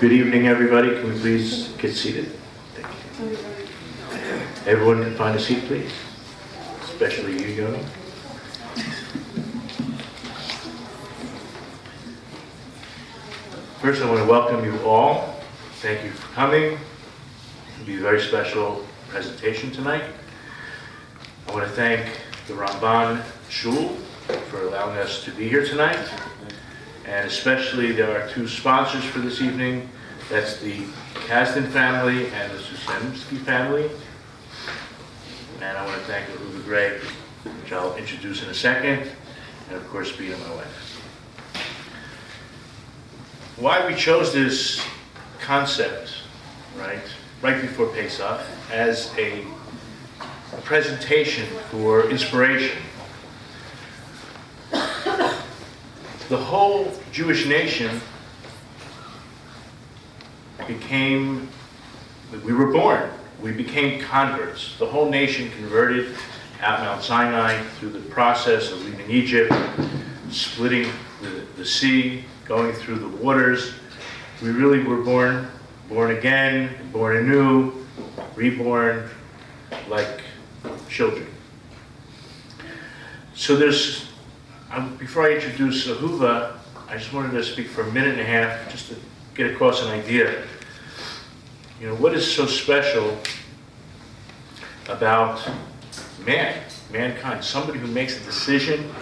Good evening, everybody. Can we please get seated? Thank you. Everyone can find a seat, please. Especially you, Yoni. First, I want to welcome you all. Thank you for coming. It'll be a very special presentation tonight. I want to thank the Ramban Shul for allowing us to be here tonight. And especially there are two sponsors for this evening. That's the Kasdan family and the Susemsky family. And I want to thank Ahuva Gray, which I'll introduce in a second. And of course, Bina, my wife. Why we chose this concept, right before Pesach, as a presentation for inspiration. The whole Jewish nation we were born, we became converts. The whole nation converted at Mount Sinai through the process of leaving Egypt, splitting the sea, going through the waters. We really were born again, born anew, reborn like children. So before I introduce Ahuva, I just wanted to speak for a minute and a half just to get across an idea. What is so special about mankind, somebody who makes a decision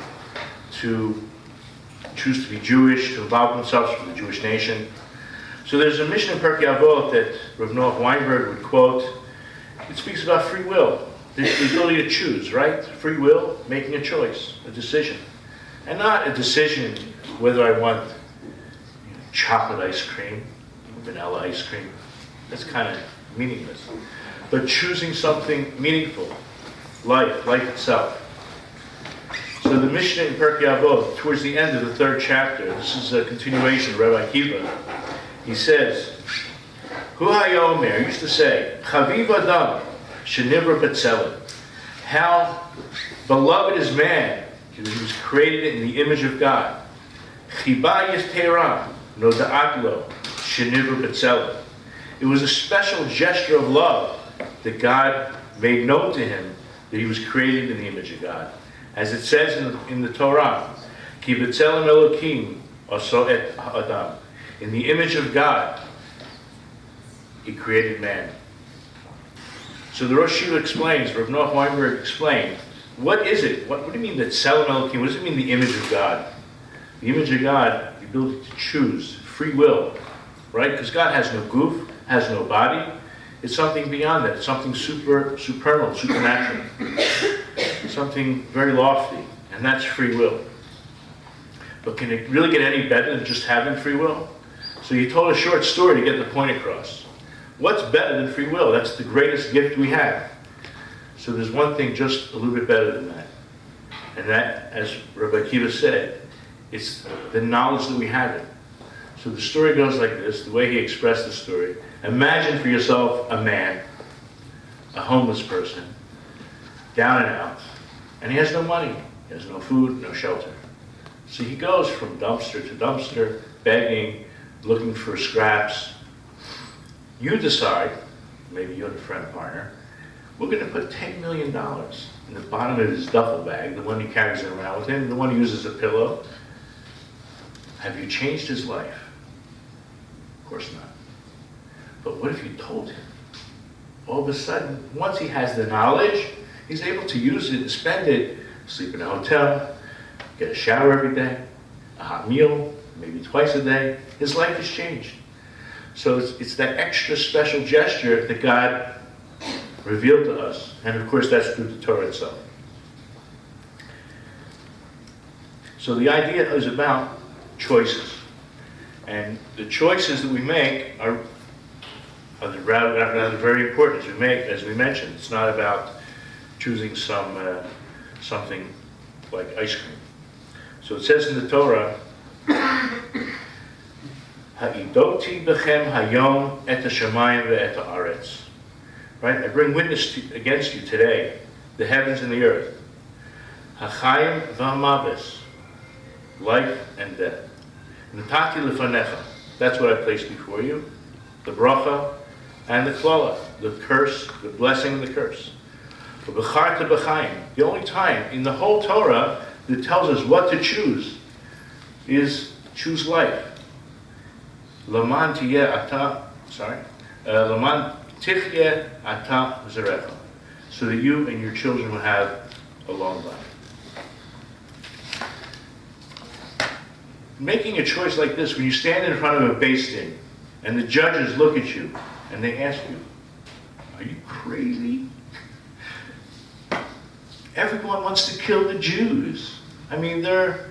to choose to be Jewish, to involve themselves with the Jewish nation. So there's a Mishnah in Pirkei Avot that Rav Noach Weinberg would quote. It speaks about free will, the ability to choose, right? Free will, making a choice, a decision. And not a decision whether I want chocolate ice cream, vanilla ice cream. That's kind of meaningless. But choosing something meaningful, life itself. So the Mishnah in Pirkei Avot, towards the end of the third chapter, this is a continuation of Rabbi Akiva. He says, Hu HaYomer used to say, Chaviv Adam Shenivra B'Tzelem. How beloved is man, he was created in the image of God. Chiba Yisteram No Da'at Lo Shenivra B'Tzelem. It was a special gesture of love that God made known to him that he was created in the image of God. As it says in the Torah, Ki B'Tzelem Elokim Aso Et Adam. In the image of God, he created man. So the Rosh Yeshiva explains, Rav Noach Weinberg explained, what is it? What do you mean that Tzelem Elokim? What does it mean, the image of God? The image of God, the ability to choose, free will, right? Because God has no goof, has no body. It's something beyond that. It's something supernal, supernatural. Something very lofty, and that's free will. But can it really get any better than just having free will? So you told a short story to get the point across. What's better than free will? That's the greatest gift we have. So there's one thing just a little bit better than that. And that, as Rabbi Akiva said, it's the knowledge that we have it. So the story goes like this, the way he expressed the story. Imagine for yourself a man, a homeless person, down and out, and he has no money, he has no food, no shelter. So he goes from dumpster to dumpster, begging, looking for scraps. You decide, maybe you're the friend partner, we're going to put $10 million in the bottom of his duffel bag, the one he carries around with him, the one he uses as a pillow. Have you changed his life? Of course not. But what if you told him? All of a sudden, once he has the knowledge, he's able to use it, to spend it, sleep in a hotel, get a shower every day, a hot meal, maybe twice a day. His life has changed. So it's that extra special gesture that God revealed to us. And of course, that's through the Torah itself. So the idea is about choices. And the choices that we make are rather very important, as we mentioned. It's not about choosing something like ice cream. So it says in the Torah, Ha'idoti bechem hayom et hashamayim ve'et ha'aretz. Right? I bring witness against you today, the heavens and the earth. Ha'chayim v'ha'maves, life and death. Natati lefanecha, That's what I placed before you. The bracha and the klala, the curse, the blessing and the curse. The only time in the whole Torah that tells us what to choose is choose life. Laman tichye ata zarecha, so that you and your children will have a long life. Making a choice like this, when you stand in front of a beis din and the judges look at you and they ask you, "Are you crazy? Everyone wants to kill the Jews. I mean, they're,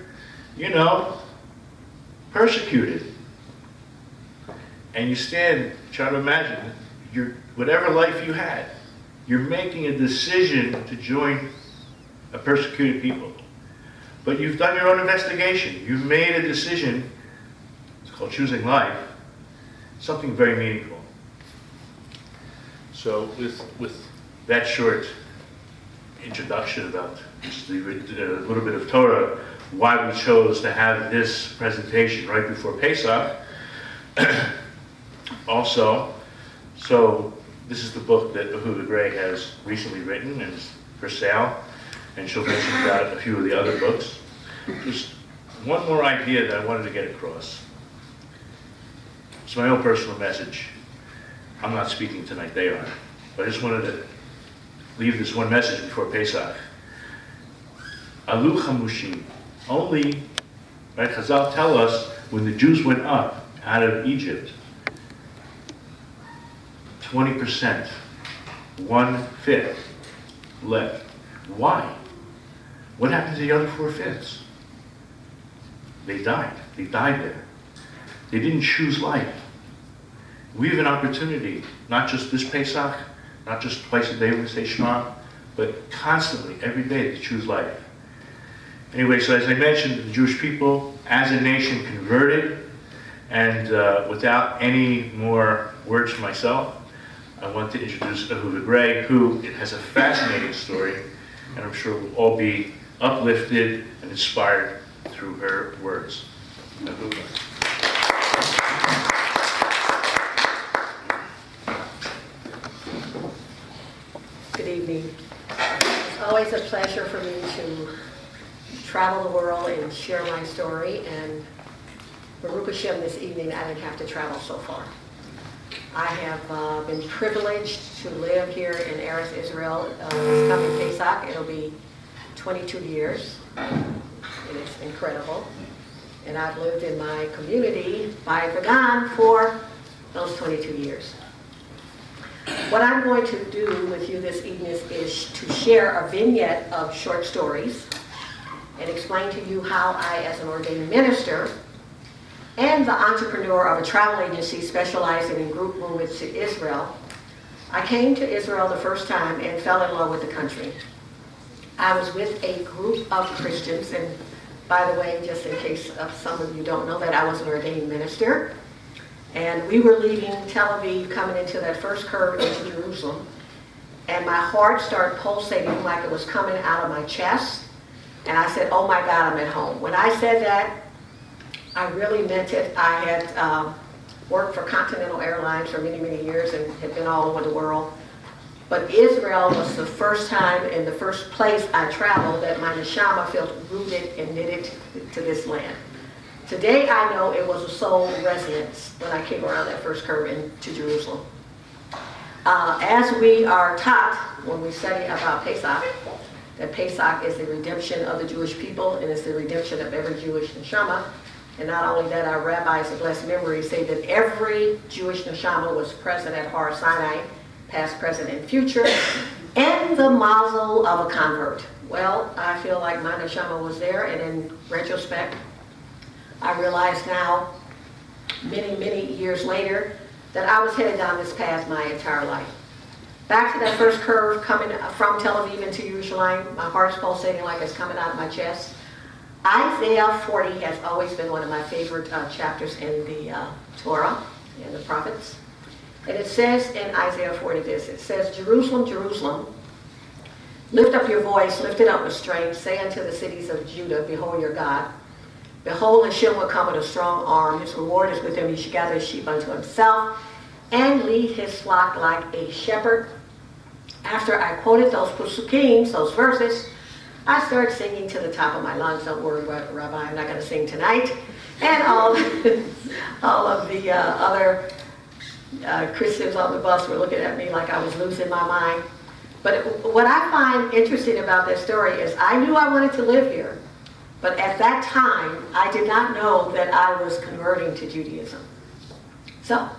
persecuted." And you stand, try to imagine, whatever life you had, you're making a decision to join a persecuted people. But you've done your own investigation. You've made a decision. It's called choosing life. Something very meaningful. So with that short introduction about just a little bit of Torah, why we chose to have this presentation right before Pesach. Also, so this is the book that Ahuva Gray has recently written and is for sale, and she'll mention about a few of the other books. Just one more idea that I wanted to get across. It's my own personal message. I'm not speaking tonight, they are. But I just wanted to leave this one message before Pesach. Alu chamushim. Only, right, Chazal tell us when the Jews went up out of Egypt, 20%, 1/5 left. Why? What happened to the other 4/5? They died. They died there. They didn't choose life. We have an opportunity, not just this Pesach, not just twice a day when we say Shema, but constantly, every day, to choose life. Anyway, so as I mentioned, the Jewish people, as a nation, converted, and without any more words from myself, I want to introduce Ahuva Gray, who has a fascinating story, and I'm sure we'll all be uplifted and inspired through her words. Ahuva. Good evening. It's always a pleasure for me to travel the world and share my story, and Baruch Hashem, this evening I didn't have to travel so far. I have been privileged to live here in Eretz Israel. This coming Pesach, it'll be 22 years. It is incredible. And I've lived in my community by the Gan for those 22 years. What I'm going to do with you this evening is to share a vignette of short stories and explain to you how I, as an ordained minister and the entrepreneur of a travel agency specializing in group movements to Israel, I came to Israel the first time and fell in love with the country. I was with a group of Christians, and by the way, just in case some of you don't know that, I was an ordained minister. And we were leaving Tel Aviv, coming into that first curve into Jerusalem, and my heart started pulsating like it was coming out of my chest. And I said, "Oh my God, I'm at home." When I said that, I really meant it. I had worked for Continental Airlines for many, many years and had been all over the world. But Israel was the first time and the first place I traveled that my neshama felt rooted and knitted to this land. Today I know it was a soul resonance when I came around that first curve into Jerusalem. As we are taught when we study about Pesach, that Pesach is the redemption of the Jewish people and it's the redemption of every Jewish neshama. And not only that, our rabbis of blessed memory say that every Jewish neshama was present at Har Sinai, past, present, and future, and the mazel of a convert. Well, I feel like my neshama was there, and in retrospect, I realize now, many, many years later, that I was headed down this path my entire life. Back to that first curve coming from Tel Aviv into Yerushalayim, my heart's pulsating like it's coming out of my chest. Isaiah 40 has always been one of my favorite chapters in the Torah and the prophets. And it says in Isaiah 40 this, it says, "Jerusalem, Jerusalem, lift up your voice, lift it up with strength, say unto the cities of Judah, behold your God. Behold, Hashem will come with a strong arm. His reward is with him. He shall gather his sheep unto himself and lead his flock like a shepherd. After I quoted those psukim, those verses, I started singing to the top of my lungs. Don't worry, Rabbi, I'm not going to sing tonight. And all of the other Christians on the bus were looking at me like I was losing my mind. But what I find interesting about this story is I knew I wanted to live here. But at that time, I did not know that I was converting to Judaism. So,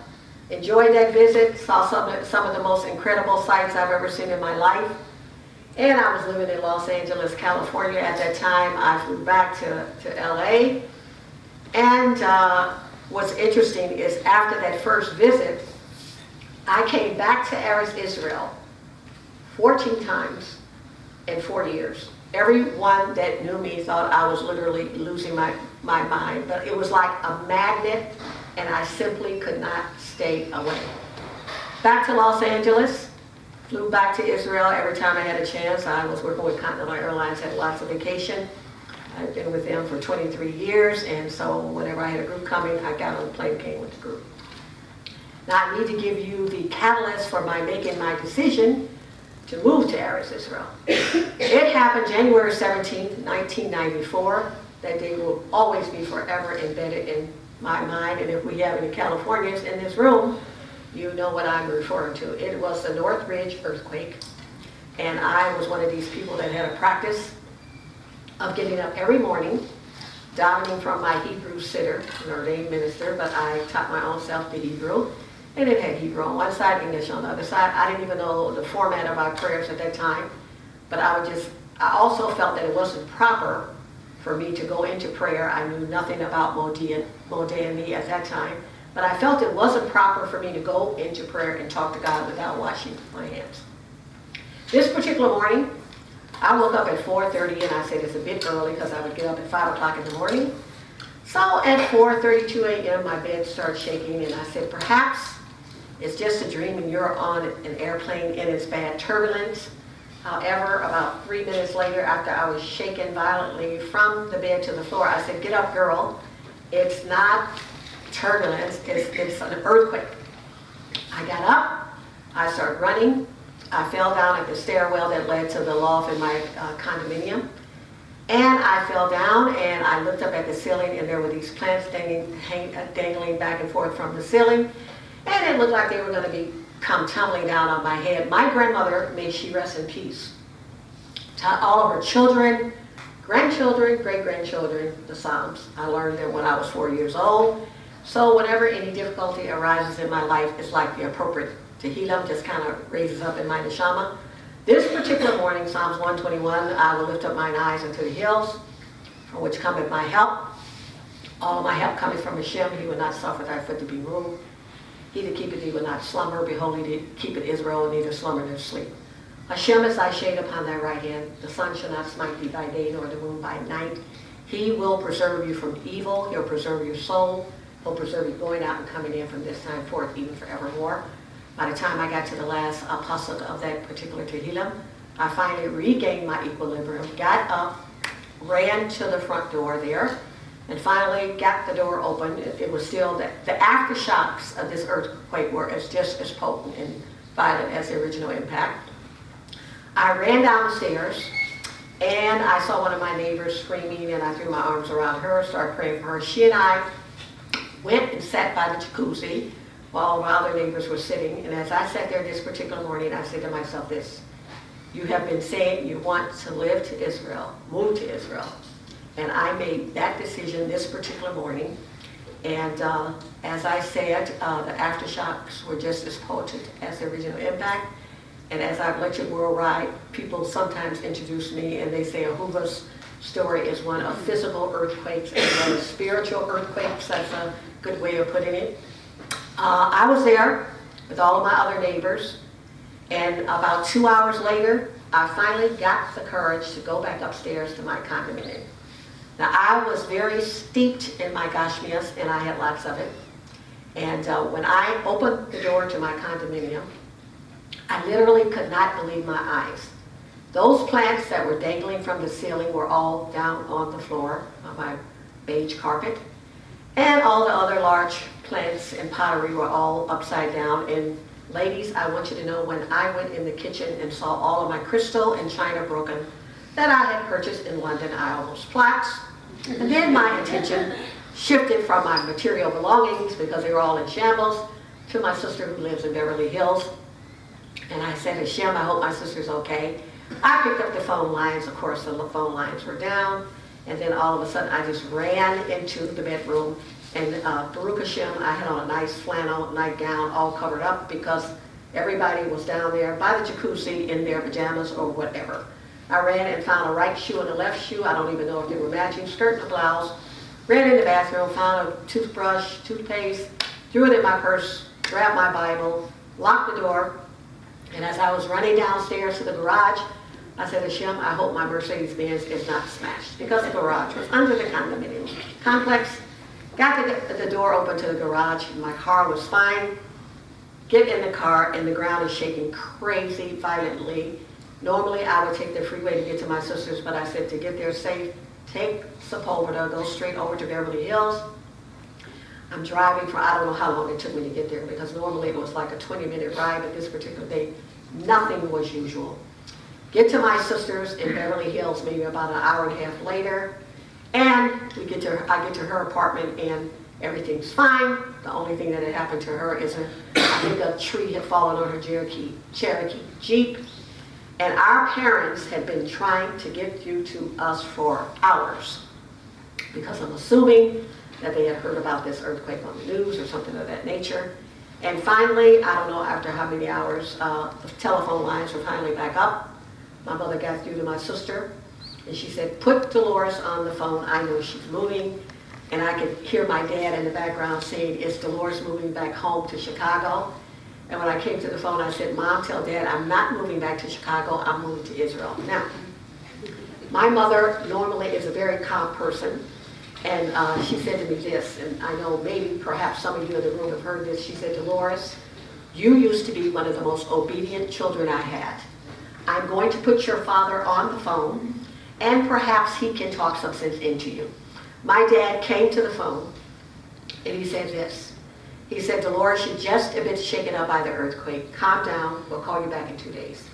enjoyed that visit, saw some of the most incredible sights I've ever seen in my life. And I was living in Los Angeles, California at that time. I flew back to LA. And what's interesting is after that first visit, I came back to Eretz Israel 14 times in 40 years. Everyone that knew me thought I was literally losing my mind, but it was like a magnet, and I simply could not stay away. Back to Los Angeles, flew back to Israel every time I had a chance. I was working with Continental Airlines, had lots of vacation. I've been with them for 23 years, and so whenever I had a group coming, I got on the plane and came with the group. Now I need to give you the catalyst for making my decision to move to Eretz Israel. It happened January 17th, 1994. That day will always be forever embedded in my mind, and if we have any Californians in this room, you know what I'm referring to. It was the Northridge earthquake, and I was one of these people that had a practice of getting up every morning, davening from my Hebrew sitter, an ordained minister, but I taught my own self the Hebrew. And it had Hebrew on one side, English on the other side. I didn't even know the format of our prayers at that time. But I also felt that it wasn't proper for me to go into prayer. I knew nothing about Modeh and me at that time. But I felt it wasn't proper for me to go into prayer and talk to God without washing my hands. This particular morning, I woke up at 4:30, and I said it's a bit early because I would get up at 5 o'clock in the morning. So at 4:32 a.m., my bed started shaking, and I said, perhaps it's just a dream and you're on an airplane and it's bad turbulence. However, about 3 minutes later, after I was shaken violently from the bed to the floor, I said, get up, girl. It's not turbulence, it's an earthquake. I got up, I started running. I fell down at the stairwell that led to the loft in my condominium. And I fell down and I looked up at the ceiling, and there were these plants dangling back and forth from the ceiling. And it looked like they were going to come tumbling down on my head. My grandmother, may she rest in peace, taught all of her children, grandchildren, great-grandchildren, the Psalms. I learned them when I was 4 years old. So whenever any difficulty arises in my life, it's like the appropriate Tehillim just kind of raises up in my neshama. This particular morning, Psalms 121, I will lift up mine eyes unto the hills, from which cometh my help. All of my help cometh from Hashem. He will not suffer thy foot to be moved. He that keepeth thee will not slumber. Behold, he that keepeth Israel will neither slumber nor sleep. Hashem is thy shade upon thy right hand. The sun shall not smite thee by day, nor the moon by night. He will preserve you from evil. He'll preserve your soul. He'll preserve you going out and coming in from this time forth, even forevermore. By the time I got to the last pasuk of that particular Tehillim, I finally regained my equilibrium, got up, ran to the front door there, and finally got the door open. It was still, the aftershocks of this earthquake were just as potent and violent as the original impact. I ran down the stairs, and I saw one of my neighbors screaming, and I threw my arms around her, started praying for her. She and I went and sat by the jacuzzi while my other neighbors were sitting. And as I sat there this particular morning, I said to myself this: you have been saying you want to live to Israel, move to Israel. And I made that decision this particular morning. And as I said, the aftershocks were just as potent as the original impact. And as I've lectured worldwide, people sometimes introduce me and they say Ahuva's story is one of physical earthquakes as well as spiritual earthquakes. That's a good way of putting it. I was there with all of my other neighbors, and about 2 hours later, I finally got the courage to go back upstairs to my condominium. Now, I was very steeped in my Gashmias, and I had lots of it. And when I opened the door to my condominium, I literally could not believe my eyes. Those plants that were dangling from the ceiling were all down on the floor. My beige carpet. And all the other large plants and pottery were all upside down. And ladies, I want you to know, when I went in the kitchen and saw all of my crystal and china broken that I had purchased in London, I almost plaxed. And then my attention shifted from my material belongings, because they were all in shambles, to my sister who lives in Beverly Hills. And I said, Hashem, I hope my sister's okay. I picked up the phone lines. Of course, the phone lines were down. And then all of a sudden, I just ran into the bedroom. And Baruch Hashem, I had on a nice flannel nightgown, all covered up, because everybody was down there by the jacuzzi in their pajamas or whatever. I ran and found a right shoe and a left shoe. I don't even know if they were matching, skirt and a blouse. Ran in the bathroom, found a toothbrush, toothpaste, threw it in my purse, grabbed my Bible, locked the door. And as I was running downstairs to the garage, I said, Hashem, I hope my Mercedes-Benz is not smashed, because the garage was under the condominium complex. Got the door open to the garage. My car was fine. Get in the car, and the ground is shaking crazy violently. Normally, I would take the freeway to get to my sister's, but I said, to get there safe, take Sepulveda, go straight over to Beverly Hills. I'm driving for, I don't know how long it took me to get there, because normally it was like a 20-minute ride, but this particular day, nothing was usual. Get to my sister's in Beverly Hills maybe about an hour and a half later, and I get to her apartment, and everything's fine. The only thing that had happened to her is I think a tree had fallen on her Cherokee Jeep, and our parents had been trying to get you to us for hours, because I'm assuming that they had heard about this earthquake on the news or something of that nature. And finally, I don't know after how many hours, the telephone lines were finally back up. My mother got through to my sister, and she said, put Dolores on the phone, I know she's moving. And I could hear my dad in the background saying, is Dolores moving back home to Chicago? And when I came to the phone, I said, Mom, tell Dad I'm not moving back to Chicago, I'm moving to Israel. Now, my mother normally is a very calm person. And she said to me this, and I know maybe perhaps some of you in the room have heard this. She said, Dolores, you used to be one of the most obedient children I had. I'm going to put your father on the phone, and perhaps he can talk some sense into you. My dad came to the phone, and he said this. He said, Dolores, you're just a bit shaken up by the earthquake. Calm down, we'll call you back in 2 days.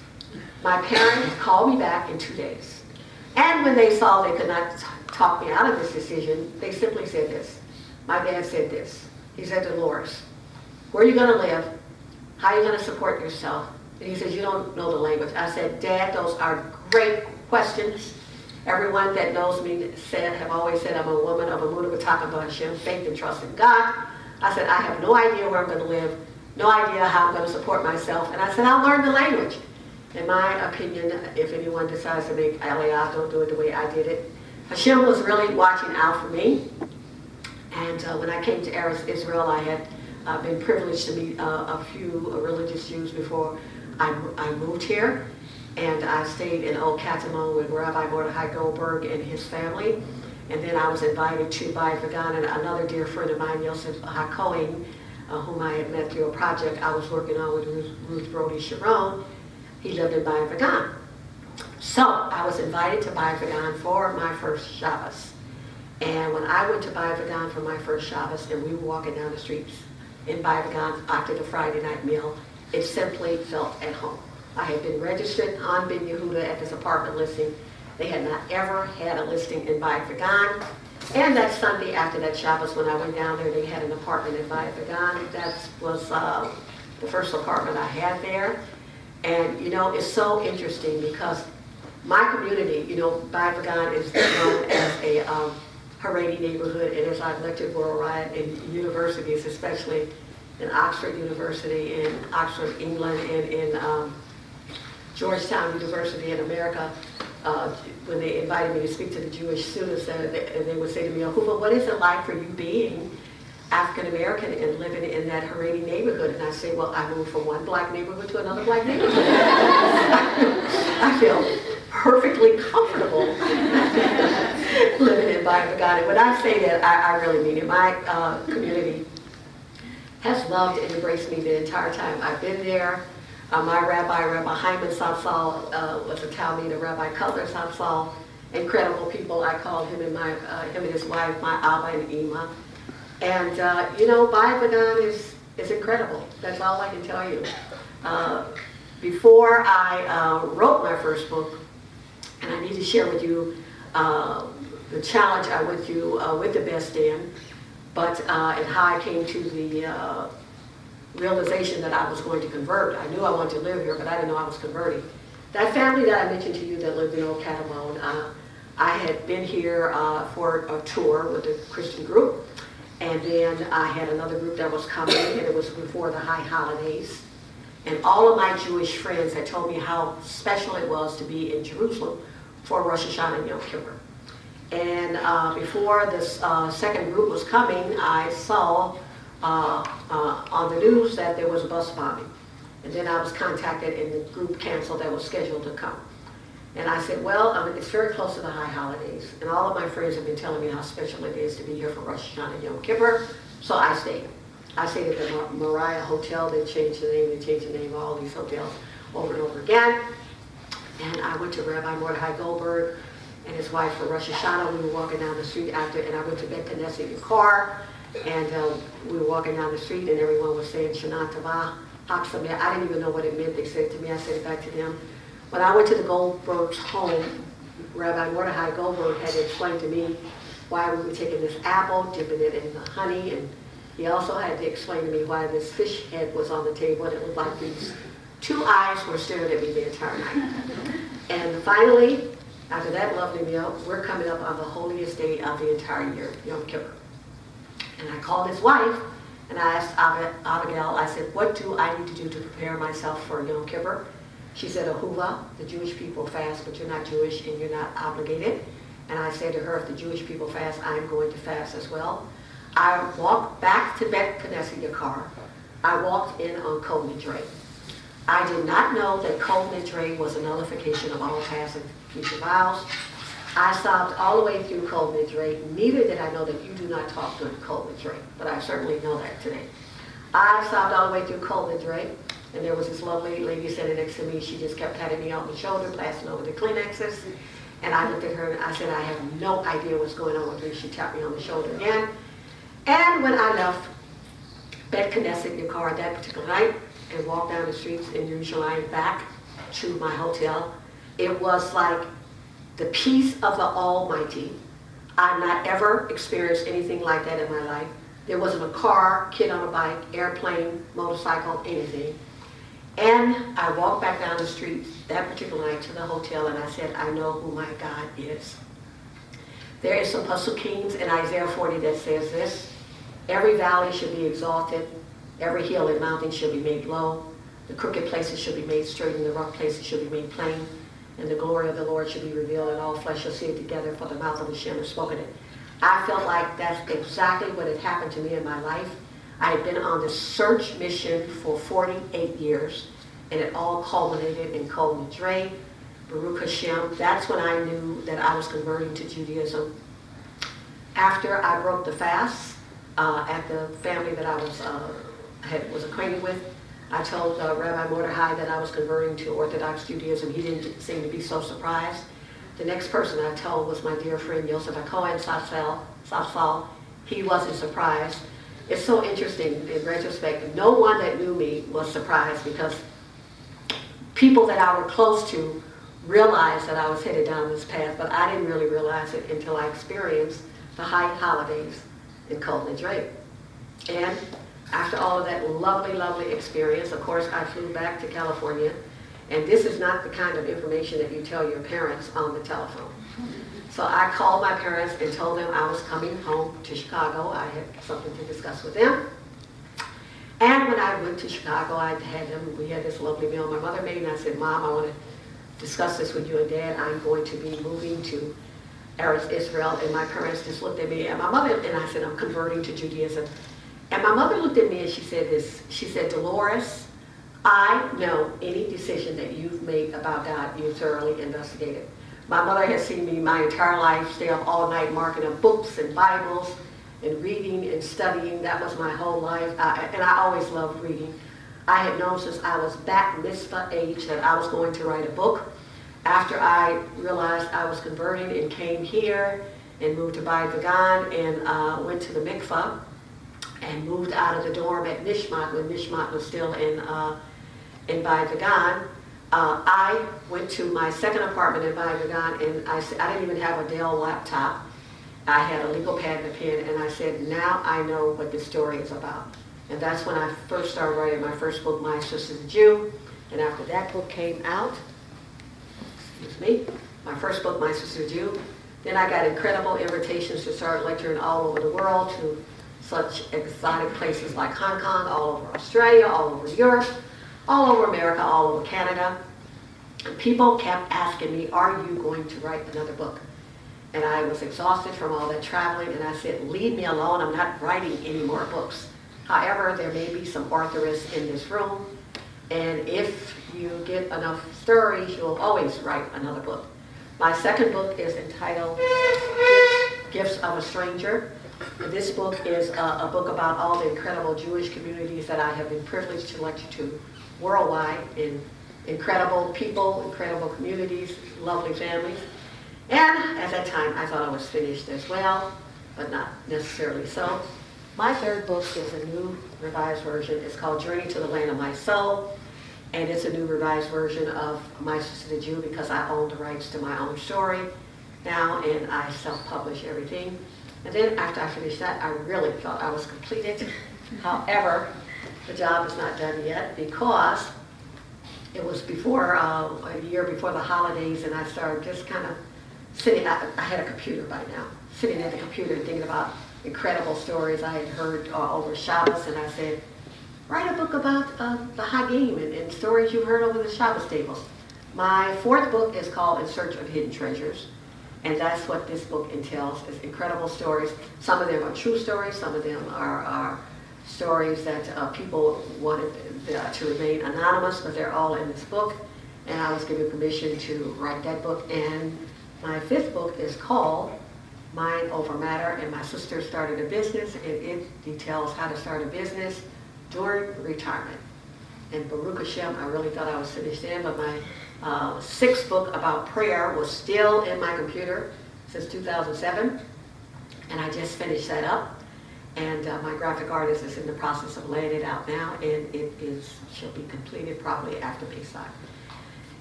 My parents called me back in 2 days. And when they saw they could not talk me out of this decision, they simply said this. My dad said this. He said, Dolores, where are you going to live? How are you going to support yourself? And he says, you don't know the language. I said, Dad, those are great questions. Everyone that knows me have always said I'm a woman of Ahuva Gray, faith and trust in God. I said, I have no idea where I'm going to live, no idea how I'm going to support myself. And I said, I'll learn the language. In my opinion, if anyone decides to make Aliyah, don't do it the way I did it. Hashem was really watching out for me. And when I came to Eretz Israel, I had been privileged to meet a few religious Jews before I moved here. And I stayed in Old Katamon with Rabbi Mordechai Goldberg and his family. And then I was invited to Bayit Vagan, and another dear friend of mine, Yosef HaKohen, whom I had met through a project I was working on with Ruth Brody Sharon. He lived in Bayit Vagan. So I was invited to Bayit Vagan for my first Shabbos. And when I went to Bayit Vagan for my first Shabbos, and we were walking down the streets in Bayit Vagan after the Friday night meal, it simply felt at home. I had been registered on Ben Yehuda at this apartment listing. They had not ever had a listing in Bayit Vagan. And that Sunday after that Shabbos, when I went down there, they had an apartment in Bayit Vagan. That was the first apartment I had there. And, you know, it's so interesting because my community, you know, Bayit Vagan is known as a Haredi neighborhood, and as I've lectured worldwide in universities, especially in Oxford University, in Oxford, England, and in Georgetown University in America, when they invited me to speak to the Jewish students, and they would say to me, Ahuva, what is it like for you being African American and living in that Haredi neighborhood? And I say, well, I moved from one black neighborhood to another black neighborhood. I feel perfectly comfortable living in Bayit Vagan. And when I say that, I really mean it. My community has loved and embraced me the entire time I've been there. My Rabbi Hyman Sapsal, was a town leader. Rabbi Cutler Sapsal incredible people. I call him and his wife, my Abba and Ima. And Ba'avagan is incredible. That's all I can tell you. Before I wrote my first book, and I need to share with you the challenge I went through with the best Dan, but and how I came to the realization that I was going to convert. I knew I wanted to live here, but I didn't know I was converting. That family that I mentioned to you that lived in Old Catamone, I had been here for a tour with a Christian group, and then I had another group that was coming, and it was before the high holidays. And all of my Jewish friends had told me how special it was to be in Jerusalem for Rosh Hashanah and Yom Kippur. And before this second group was coming, I saw on the news that there was a bus bombing. And then I was contacted and the group canceled that was scheduled to come. And I said, well, it's very close to the high holidays. And all of my friends have been telling me how special it is to be here for Rosh Hashanah and Yom Kippur. So I stayed. I stayed at the Moriah Hotel. They changed the name of all these hotels over and over again. And I went to Rabbi Mordechai Goldberg and his wife for Rosh Hashanah. We were walking down the street after, and I went to Bet Knesset in the car. And we were walking down the street, and everyone was saying Shana Tova, Chag Sameach. I didn't even know what it meant. They said it to me. I said it back to them. When I went to the Goldberg's home, Rabbi Mordechai Goldberg had explained to me why we were taking this apple, dipping it in the honey, and he also had to explain to me why this fish head was on the table, and it looked like these two eyes were staring at me the entire night. And finally, after that lovely meal, we're coming up on the holiest day of the entire year, Yom Kippur. And I called his wife, and I asked Abigail, I said, what do I need to do to prepare myself for Yom Kippur? She said, Ahuva, the Jewish people fast, but you're not Jewish and you're not obligated. And I said to her, if the Jewish people fast, I'm going to fast as well. I walked back to Bet Knesset Yakar. I walked in on Kol Nidre. I did not know that Kol Nidre was a nullification of all past and future vows. I stopped all the way through Kol Nidre. Neither did I know that you do not talk during Kol Nidre, but I certainly know that today. I stopped all the way through Kol Nidre, and there was this lovely lady sitting next to me. She just kept patting me on the shoulder, passing over the Kleenexes. And I looked at her and I said, I have no idea what's going on with me. She tapped me on the shoulder again. And when I left Bet Knesset Yakar that particular night and walked down the streets in Yerushalayim back to my hotel, it was like the peace of the Almighty. I've not ever experienced anything like that in my life. There wasn't a car, kid on a bike, airplane, motorcycle, anything. And I walked back down the street that particular night to the hotel, and I said, I know who my God is. There is some Pasukim in Isaiah 40 that says this: every valley should be exalted, every hill and mountain should be made low, the crooked places should be made straight, and the rough places should be made plain, and the glory of the Lord should be revealed, and all flesh shall see it together, for the mouth of Hashem has spoken it. I felt like that's exactly what had happened to me in my life. I had been on this search mission for 48 years, and it all culminated in Kol Nidre, Baruch Hashem. That's when I knew that I was converting to Judaism. After I broke the fast at the family that I was acquainted with, I told Rabbi Mordechai that I was converting to Orthodox Judaism. He didn't seem to be so surprised. The next person I told was my dear friend Yosef HaKohen Safsal. He wasn't surprised. It's so interesting in retrospect. No one that knew me was surprised, because people that I were close to realized that I was headed down this path, but I didn't really realize it until I experienced the high holidays in Kol Nidre. And after all of that lovely, lovely experience, of course, I flew back to California. And this is not the kind of information that you tell your parents on the telephone. So I called my parents and told them I was coming home to Chicago. I had something to discuss with them. And when I went to Chicago, we had this lovely meal my mother made, and I said, Mom, I want to discuss this with you and Dad. I'm going to be moving to Eretz Israel. And my parents just looked at me, and my mother, and I said, I'm converting to Judaism. And my mother looked at me and she said this. She said, Dolores, I know any decision that you've made about God, you thoroughly investigated. My mother has seen me my entire life stay up all night marking up books and Bibles and reading and studying. That was my whole life. And I always loved reading. I had known since I was bat mitzvah age that I was going to write a book. after I realized I was converting and came here and moved to Beit Dagan and went to the mikvah and moved out of the dorm at Nishmat when Nishmat was still in Beit Dagan, I went to my second apartment in Beit Dagan and I didn't even have a Dell laptop. I had a legal pad and a pen, and I said, now I know what this story is about. And that's when I first started writing my first book, My Sister's a Jew. And after that book came out, my first book, My Sister's a Jew, then I got incredible invitations to start lecturing all over the world to such exotic places like Hong Kong, all over Australia, all over Europe, all over America, all over Canada. And people kept asking me, are you going to write another book? And I was exhausted from all that traveling, and I said, leave me alone, I'm not writing any more books. However, there may be some authorists in this room, and if you get enough stories, you'll always write another book. My second book is entitled Gifts of a Stranger. And this book is a book about all the incredible Jewish communities that I have been privileged to lecture to worldwide, in incredible people, incredible communities, lovely families. And at that time, I thought I was finished as well, but not necessarily so. My third book is a new revised version. It's called Journey to the Land of My Soul, and it's a new revised version of My Sister the Jew because I own the rights to my own story now, and I self-publish everything. And then after I finished that, I really thought I was completed. However, the job is not done yet because it was before, a year before the holidays, and I started just kind of sitting, I had a computer by now, sitting at the computer and thinking about incredible stories I had heard over Shabbos, and I said, write a book about the Hagim and stories you heard over the Shabbos tables. My fourth book is called In Search of Hidden Treasures, and that's what this book entails, is incredible stories. Some of them are true stories, some of them are stories that people wanted to remain anonymous, but they're all in this book, and I was given permission to write that book. And my fifth book is called Mind Over Matter, and my sister started a business, and it details how to start a business during retirement. And Baruch Hashem, I really thought I was finished then, but my sixth book about prayer was still in my computer since 2007, and I just finished that up. And my graphic artist is in the process of laying it out now, and she'll be completed probably after Pesach.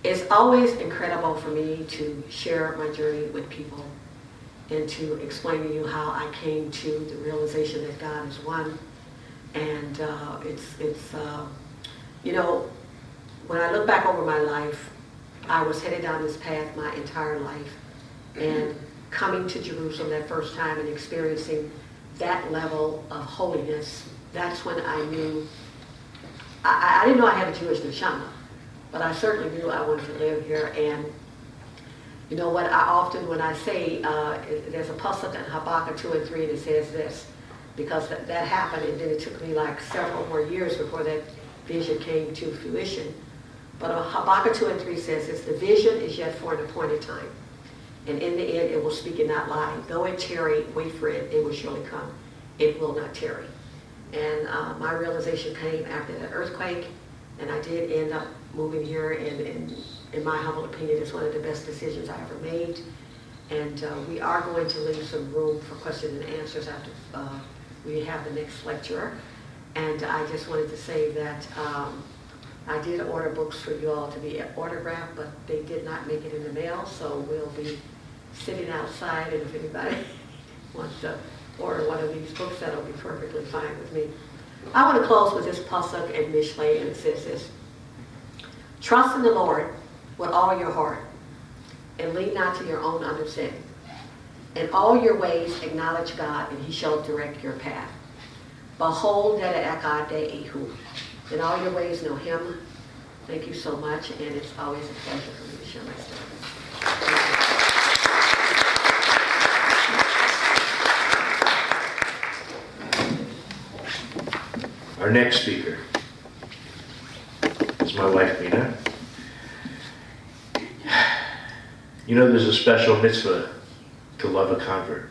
It's always incredible for me to share my journey with people and to explain to you how I came to the realization that God is one. And you know, when I look back over my life, I was headed down this path my entire life. And coming to Jerusalem that first time and experiencing that level of holiness, that's when I knew, I didn't know I had a Jewish neshama, but I certainly knew I wanted to live here. And you know what, I often, when I say, there's a pasuk in Habakkuk 2 and 3, and it says this, because that happened, and then it took me like several more years before that vision came to fruition. But Habakkuk 2 and 3 says this, the vision is yet for an appointed time, and in the end it will speak and not lie. Though it tarry, wait for it, it will surely come. It will not tarry. And my realization came after the earthquake, and I did end up moving here, and in my humble opinion, it's one of the best decisions I ever made. And we are going to leave some room for questions and answers after we have the next lecturer. And I just wanted to say that I did order books for you all to be autographed, but they did not make it in the mail, so we'll be sitting outside, and if anybody wants to order one of these books, that'll be perfectly fine with me. I want to close with this pasuk in Mishlei, and it says this, trust in the Lord with all your heart, and lean not to your own understanding. In all your ways acknowledge God, and he shall direct your path. Behold, that echad de'ehu. In all your ways know him. Thank you so much, and it's always a pleasure for me to share my story. Our next speaker is my wife, Bina. You know, there's a special mitzvah to love a convert.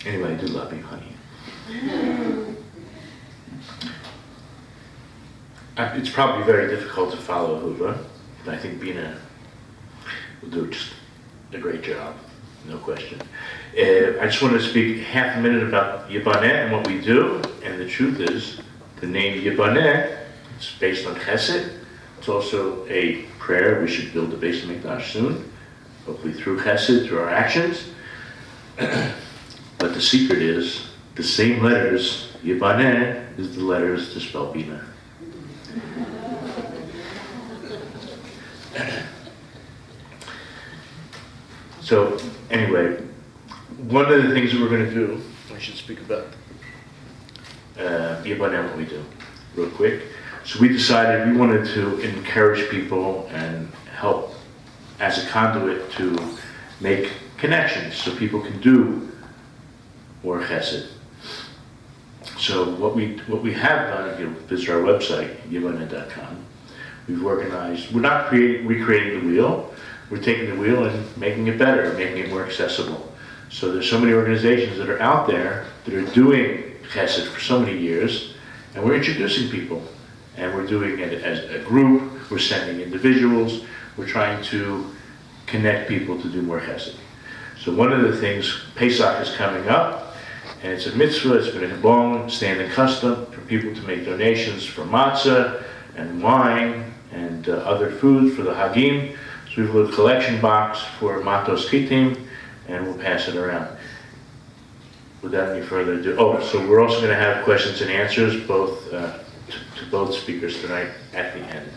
Anyway, I do love you, honey. It's probably very difficult to follow Ahuva, but I think Bina will do just a great job, no question. I just want to speak half a minute about Yibaneh and what we do, and the truth is, the name Yibaneh is based on Chesed. It's also a prayer. We should build the Beis Hamikdash soon, hopefully through Chesed, through our actions. But the secret is, the same letters, Yibaneh, is the letters to spell Bina. So, anyway, one of the things that we're going to do, I should speak about Yibaneh, what we do, real quick. So we decided we wanted to encourage people and help as a conduit to make connections so people can do more chesed. So what we have done, if you visit our website, yibaneh.com, we've organized, we're not recreating the wheel, we're taking the wheel and making it better, making it more accessible. So there's so many organizations that are out there that are doing chesed for so many years, and we're introducing people. And we're doing it as a group, we're sending individuals, we're trying to connect people to do more chesed. So one of the things, Pesach is coming up, and it's a mitzvah, it's been a long standing custom for people to make donations for matzah and wine and other food for the Hagim. So we have a little collection box for matos kitim, and we'll pass it around. Without any further ado, so we're also going to have questions and answers, both to both speakers tonight at the end.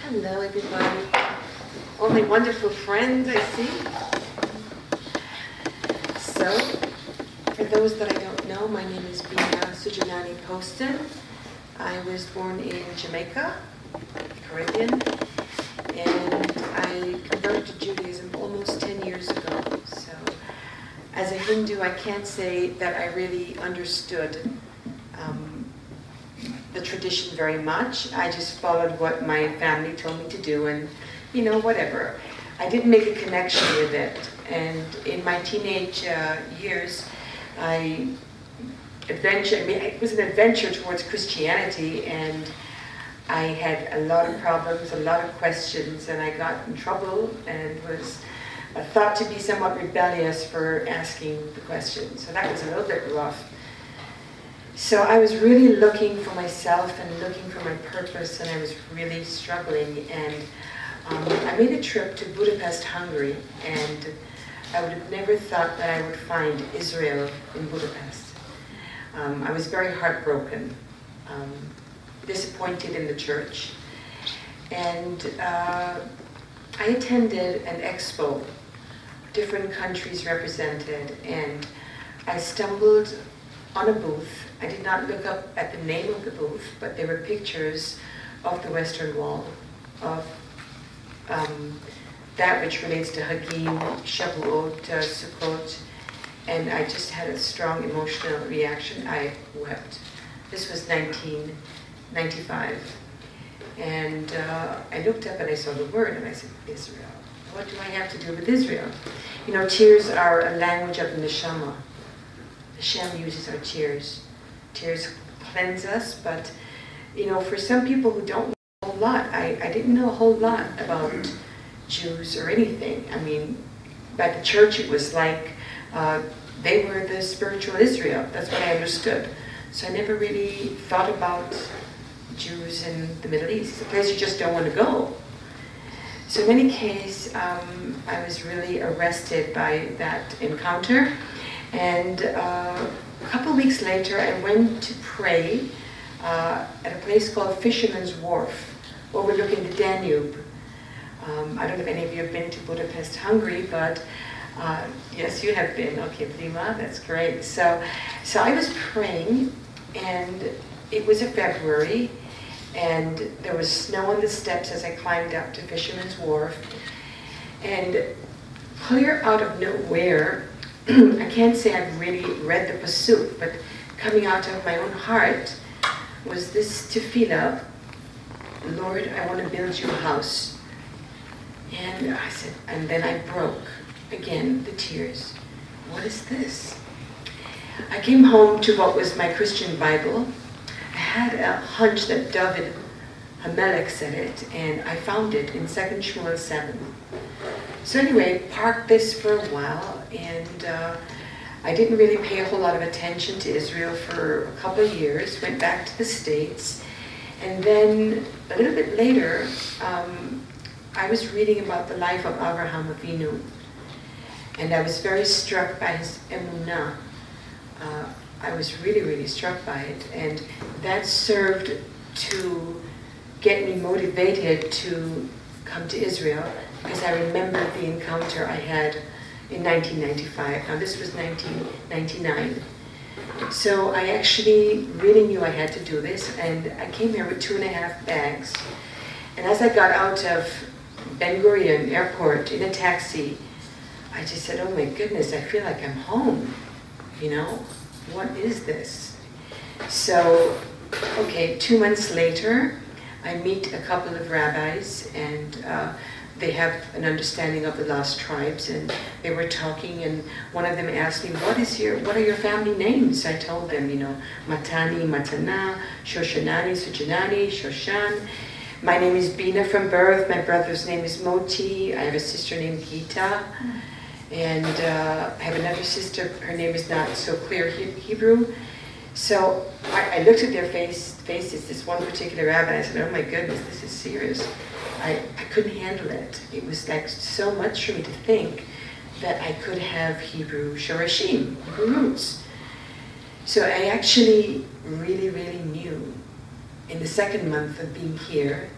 Hello, everybody. All my wonderful friends, I see. So, for those that I don't know, my name is Bina Poston. I was born in Jamaica, Caribbean, and I converted to Judaism almost 10 years ago. So, as a Hindu, I can't say that I really understood the tradition very much. I just followed what my family told me to do, and whatever. I didn't make a connection with it. And in my teenage years, it was an adventure towards Christianity, and I had a lot of problems, a lot of questions, and I got in trouble and was thought to be somewhat rebellious for asking the questions. So that was a little bit rough. So I was really looking for myself and looking for my purpose, and I was really struggling. And I made a trip to Budapest, Hungary, and I would have never thought that I would find Israel in Budapest. I was very heartbroken, disappointed in the church. And I attended an expo, different countries represented, and I stumbled on a booth. I did not look up at the name of the booth, but there were pictures of the Western Wall, of that which relates to Hagim, Shavuot, Sukkot, and I just had a strong emotional reaction. I wept. This was 1995. And I looked up and I saw the word, and I said, Israel. What do I have to do with Israel? Tears are a language of the neshama. Hashem uses our tears. Tears cleanse us, but for some people who don't know a whole lot, I didn't know a whole lot about Jews or anything. I mean, by the church it was like they were the spiritual Israel. That's what I understood. So I never really thought about Jews in the Middle East. It's a place you just don't want to go. So in any case, I was really arrested by that encounter. And a couple of weeks later, I went to pray at a place called Fisherman's Wharf, overlooking the Danube. I don't know if any of you have been to Budapest, Hungary, but yes, you have been. Okay, prima, that's great. So I was praying, and it was a February, and there was snow on the steps as I climbed up to Fisherman's Wharf. And clear out of nowhere, I can't say I've really read the Pasuk, but coming out of my own heart was this tefillah, Lord, I want to build you a house. And I said, and then I broke, again, the tears. What is this? I came home to what was my Christian Bible. I had a hunch that David Hamelech said it, and I found it in 2 Shmuel 7. So anyway, parked this for a while, and I didn't really pay a whole lot of attention to Israel for a couple of years, went back to the States, and then a little bit later, I was reading about the life of Avraham Avinu, and I was very struck by his emunah. I was really, really struck by it, and that served to get me motivated to come to Israel, because I remembered the encounter I had in 1995. Now this was 1999. So I actually really knew I had to do this, and I came here with 2.5 bags. And as I got out of Ben Gurion Airport in a taxi, I just said, oh my goodness, I feel like I'm home, you know? What is this? So, okay, 2 months later, I meet a couple of rabbis, and they have an understanding of the lost tribes, and they were talking, and one of them asked me, what are your family names? I told them, you know, Matani, Matana, Shoshanani, Sujanani, Shoshan. My name is Bina from birth. My brother's name is Moti. I have a sister named Gita. And I have another sister, her name is not so clear Hebrew. So I looked at their faces, this one particular rabbi, and I said, oh my goodness, this is serious. I couldn't handle it. It was like so much for me to think that I could have Hebrew shorashim, Hebrew roots. So I actually really, really knew in the second month of being here,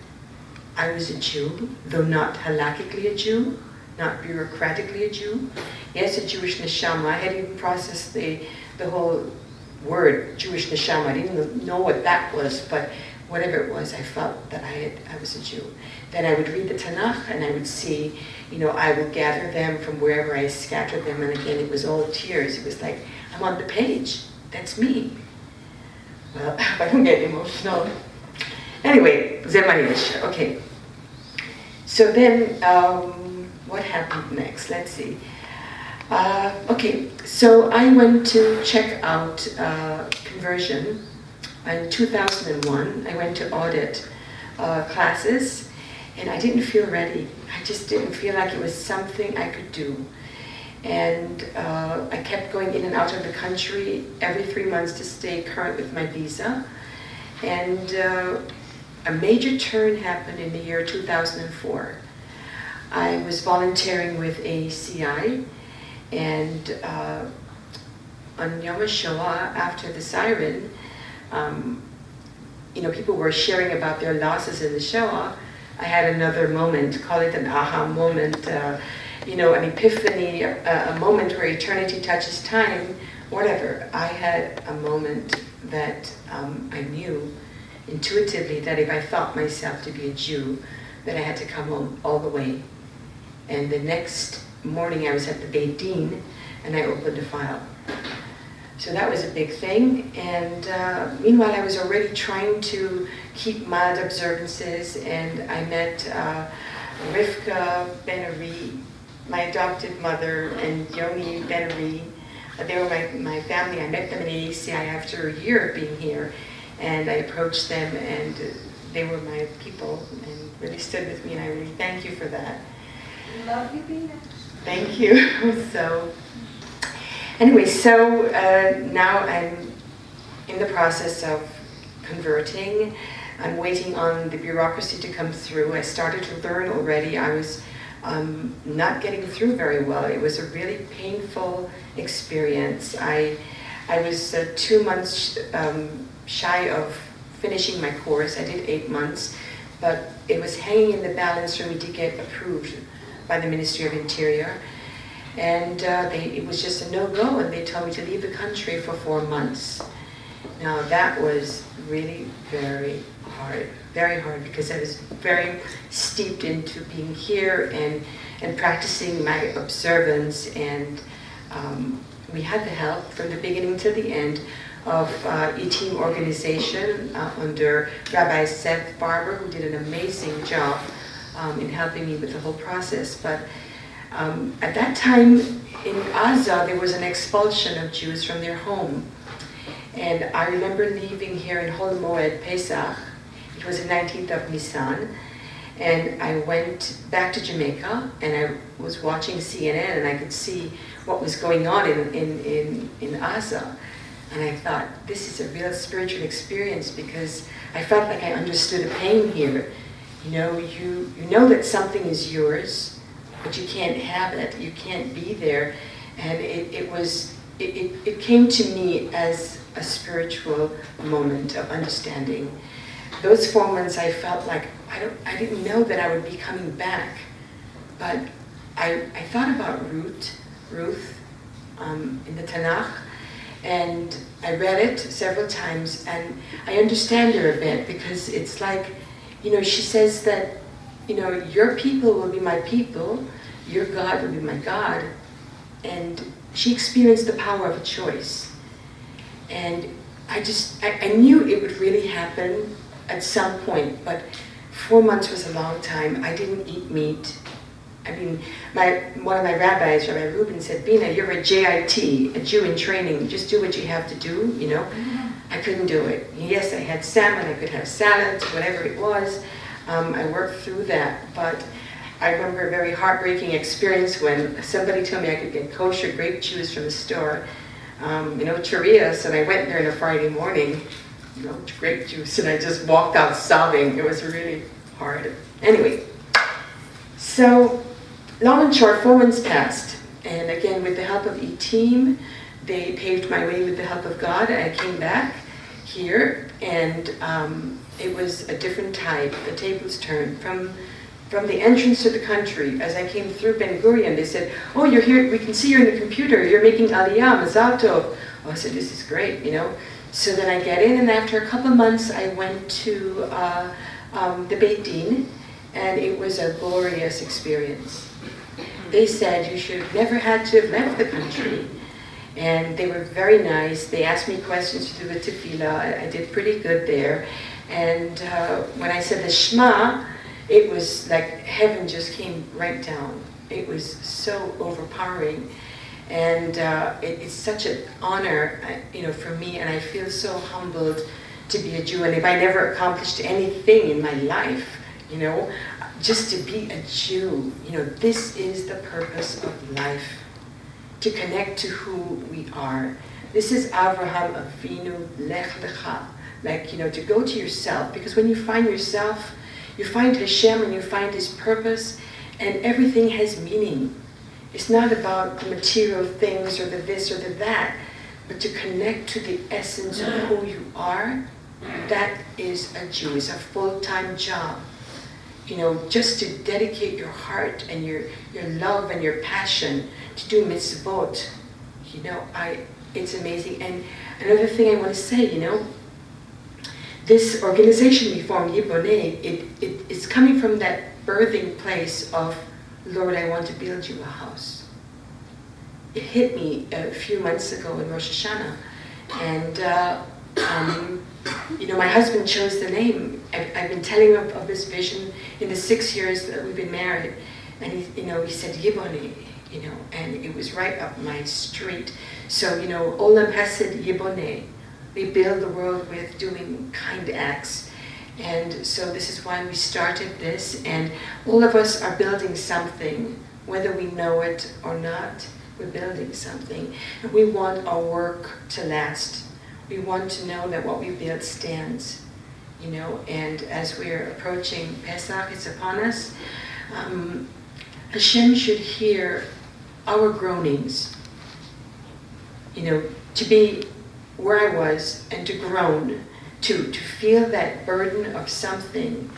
I was a Jew, though not halakhically a Jew, not bureaucratically a Jew. Yes, a Jewish neshama. I hadn't even processed the whole word Jewish neshama. I didn't know what that was, but whatever it was, I felt that I was a Jew. Then I would read the Tanakh, and I would see, you know, I would gather them from wherever I scattered them, and again, it was all tears. It was like, I'm on the page. That's me. Well, I don't get emotional. Anyway, Zemanish. Okay. So then, what happened next? Let's see. Okay, so I went to check out conversion in 2001. I went to audit classes, and I didn't feel ready. I just didn't feel like it was something I could do. And I kept going in and out of the country every 3 months to stay current with my visa. And a major turn happened in the year 2004. I was volunteering with ACI, and on Yom HaShoah, after the siren, you know, people were sharing about their losses in the Shoah. I had another moment, call it an aha moment, you know, an epiphany, a moment where eternity touches time, whatever. I had a moment that I knew intuitively that if I thought myself to be a Jew, that I had to come home all the way. And the next morning I was at the Beit Din, and I opened a file. So that was a big thing. And meanwhile, I was already trying to keep mild observances, and I met Rivka Ben-Ari, my adopted mother, and Yoni Ben-Ari. They were my family. I met them in ACI after a year of being here, and I approached them, and they were my people and really stood with me, and I really thank you for that. Love you, Bina. Thank you. So, anyway, so now I'm in the process of converting. I'm waiting on the bureaucracy to come through. I started to learn already. I was not getting through very well. It was a really painful experience. I was 2 months shy of finishing my course. I did 8 months, but it was hanging in the balance for me to get approved by the Ministry of Interior. And it was just a no-go, and they told me to leave the country for 4 months. Now that was really very hard, because I was very steeped into being here and practicing my observance, and we had the help from the beginning to the end of E-Team organization under Rabbi Seth Barber, who did an amazing job in helping me with the whole process. But at that time in Gaza, there was an expulsion of Jews from their home. And I remember leaving here in Hol Moed Pesach. It was the 19th of Nisan. And I went back to Jamaica, and I was watching CNN, and I could see what was going on in Gaza. And I thought, this is a real spiritual experience, because I felt like I understood the pain here. You know that something is yours, but you can't have it. You can't be there. And it came to me as a spiritual moment of understanding. Those 4 months I felt like I didn't know that I would be coming back. But I thought about Ruth in the Tanakh, and I read it several times, and I understand her a bit, because it's like, she says that, your people will be my people, your God will be my God. And she experienced the power of a choice. And I knew it would really happen at some point, but 4 months was a long time. I didn't eat meat. I mean, one of my rabbis, Rabbi Reuben, said, Bina, you're a JIT, a Jew in training. Just do what you have to do, I couldn't do it. Yes, I had salmon, I could have salads, whatever it was. I worked through that, but I remember a very heartbreaking experience when somebody told me I could get kosher grape juice from the store, Charias, and I went there on a Friday morning, grape juice, and I just walked out sobbing. It was really hard. Anyway, so long and short, 4 months passed, and again, with the help of E-Team, they paved my way with the help of God. I came back here, and it was a different type. The tables turned from the entrance to the country. As I came through Ben Gurion, they said, "Oh, you're here. We can see you're in the computer. You're making Aliyah, Mazal Tov." Oh, I said, "This is great, So then I get in, and after a couple of months, I went to the Beit Din, and it was a glorious experience. They said you should have never had to have left the country. And they were very nice. They asked me questions to do with tefillah. I did pretty good there. And when I said the Shema, it was like heaven just came right down. It was so overpowering. And it's such an honor, for me, and I feel so humbled to be a Jew. And if I never accomplished anything in my life, just to be a Jew, this is the purpose of life, to connect to who we are. This is Avraham Avinu Lech Lecha, to go to yourself, because when you find yourself, you find Hashem and you find His purpose, and everything has meaning. It's not about the material things or the this or the that, but to connect to the essence of who you are. That is a Jew. It's a full-time job. Just to dedicate your heart and your love and your passion to do mitzvot. It's amazing. And another thing I want to say, this organization we formed, Yiboneh, it's coming from that birthing place of, Lord, I want to build you a house. It hit me a few months ago in Rosh Hashanah. And, my husband chose the name. I've been telling him of this vision in the 6 years that we've been married. And he said, Yiboneh, and it was right up my street. So, Olam Hesed Yiboneh. We build the world with doing kind acts. And so this is why we started this. And all of us are building something, whether we know it or not. We're building something. And we want our work to last. We want to know that what we build stands, and as we're approaching Pesach, it's upon us. Hashem should hear our groanings, to be where I was and to groan, to feel that burden of something,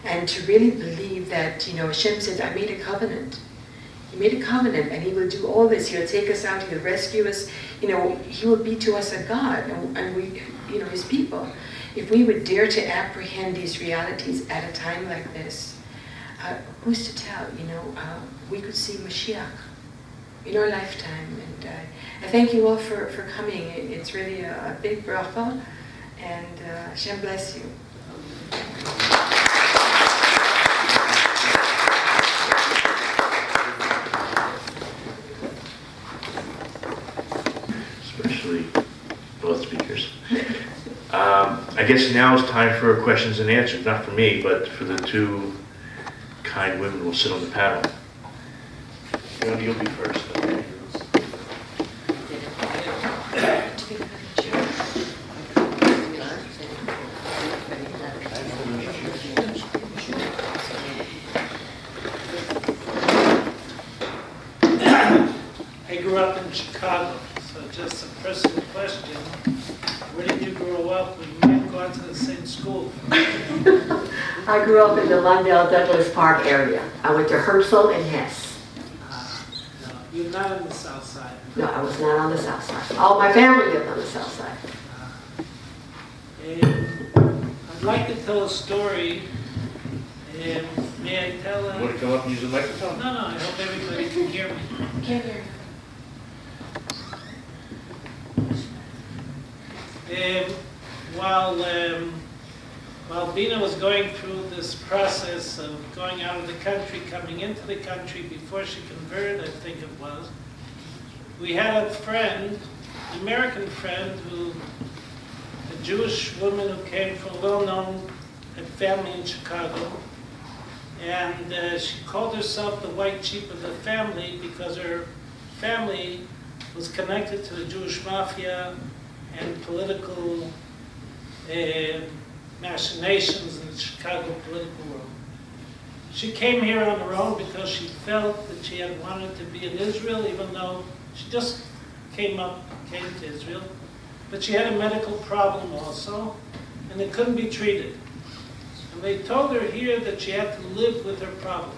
and to really believe that, Hashem said, I made a covenant. He made a covenant, and He will do all this. He'll take us out. He'll rescue us. He will be to us a God, and we, His people. If we would dare to apprehend these realities at a time like this, who's to tell? We could see Mashiach in our lifetime. And I thank you all for coming. It's really a big bracha, and Hashem bless you. both speakers. I guess now is time for questions and answers, not for me, but for the two kind women who will sit on the panel. You'll be first, okay? I grew up in Chicago, so just a personal question. Where did you grow up? We might have gone to the same school. I grew up in the Lundell Douglas Park area. I went to Herzl and Hess. No, you're not on the south side. No, I was not on the south side. All my family lived on the south side. And I'd like to tell a story. And may I tell You want to come up and use the microphone? No, I hope everybody can hear me. Can't hear. While Bina was going through this process of going out of the country, coming into the country before she converted, I think it was, we had a friend, an American friend, a Jewish woman who came from a well-known family in Chicago, and she called herself the white sheep of the family because her family was connected to the Jewish mafia and political machinations in the Chicago political world. She came here on her own because she felt that she had wanted to be in Israel, even though she just came to Israel. But she had a medical problem also, and it couldn't be treated. And they told her here that she had to live with her problem.